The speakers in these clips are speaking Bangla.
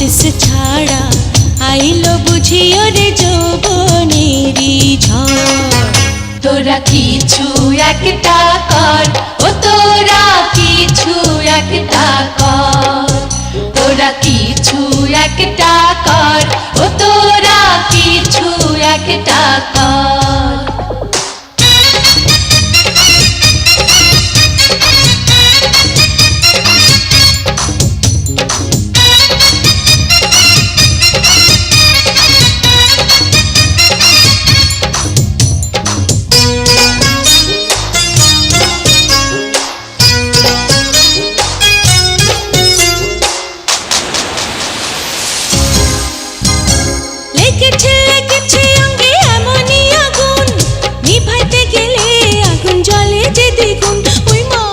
নোটিস ছাড়া আইলো বুঝিও রে যৌবনেরি ঝড়। তোরা কিছু একটা কর, ও তোরা কিছু একটা কর, তোরা কিছু একটা কর, ও তোরা কিছু একটা কর। লেগেছে লেগেছে অঙ্গে এমনই আগুন, নিভাইতে গেলে আগুন জ্বলে যে দ্বিগুণ। ওই মা,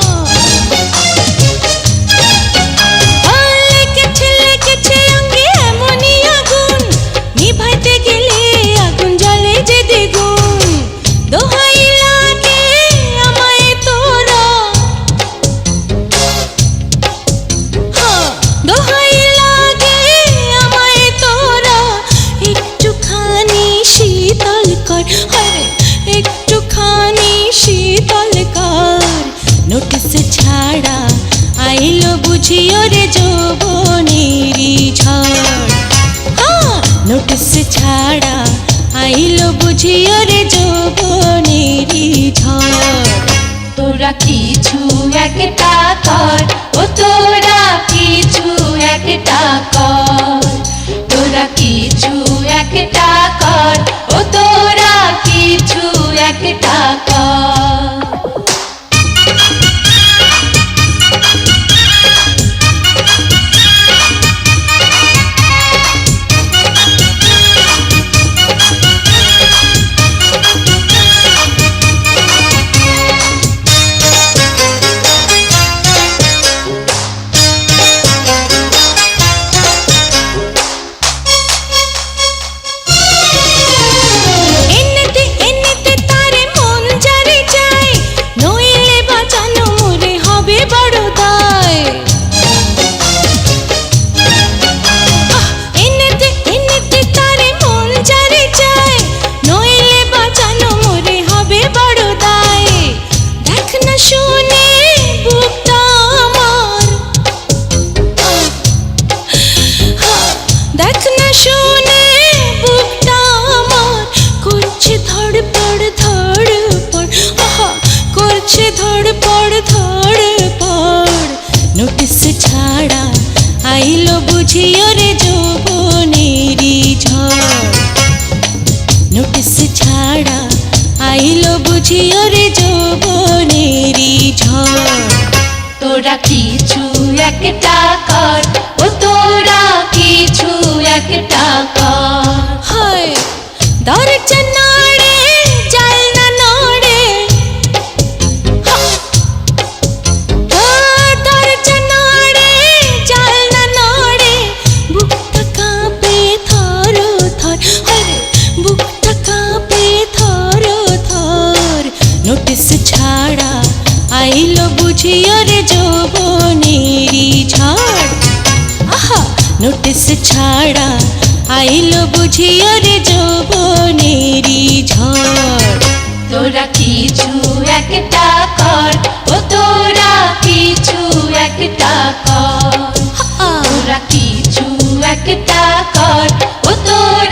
লেগেছে লেগেছে অঙ্গে এমনই আগুন, নিভাইতে গেলে আগুন জ্বলে যে দ্বিগুণ। দোহাই লাগে আমায় তোরা, দোহাই লাগে আমায় তোরা, একটুখানি শীতল কর, আরে একটুখানি শীতল কর। নোটিস ছাড়া আইলো বুঝিও রে যৌবনেরি ঝড়। নোটিস ছাড়া আইলো বুঝিও রে যৌবনেরি ঝড়। তোরা কিছু একটা কর, ও তোরা কিছু একটা কর, তোরা কিছু একটা কর, ও তোরা কিছু একটা কর। এমনিতে এমনিতে তারে মন যারে চায়, নইলে বাঁচানো মোরে হবে বড় দায়। এমনিতে এমনিতে তারে মন যারে চায়, নইলে বাঁচানো মোরে হবে বড় দায়। দেখ না শুনে বুকটা আমার, দেখ না শুনে বুকটা আমার, করছে ধড়পড় ধড়পড়, আহা করছে ধড়পড় ধড়পড়। নোটিস ছাড়া আইলো বুঝিও রে যৌবনেরি ঝড়। নোটিস ছাড়া আইলো বুঝিও রে যৌবনেরি ঝড়। তোরা কিছু একটা কর, ও তোরা কিছু একটা কর। হায় দরজা নাড়ে জালনা নড়ে, দরজা নাড়ে জালনা নড়ে, বুকটা কাঁপে থর থর, আরে বুকটা কাঁপে থর থর। নোটিস ছাড়া আইলো বুঝিও রে যৌবনেরি ঝড়। আহা নোটিস ছাড়া আইলো বুঝিও রে যৌবনেরি ঝড়। তোরা কিছু একটা কর, ও তোরা কিছু একটা কর, তোরা কিছু একটা কর, ও তোরা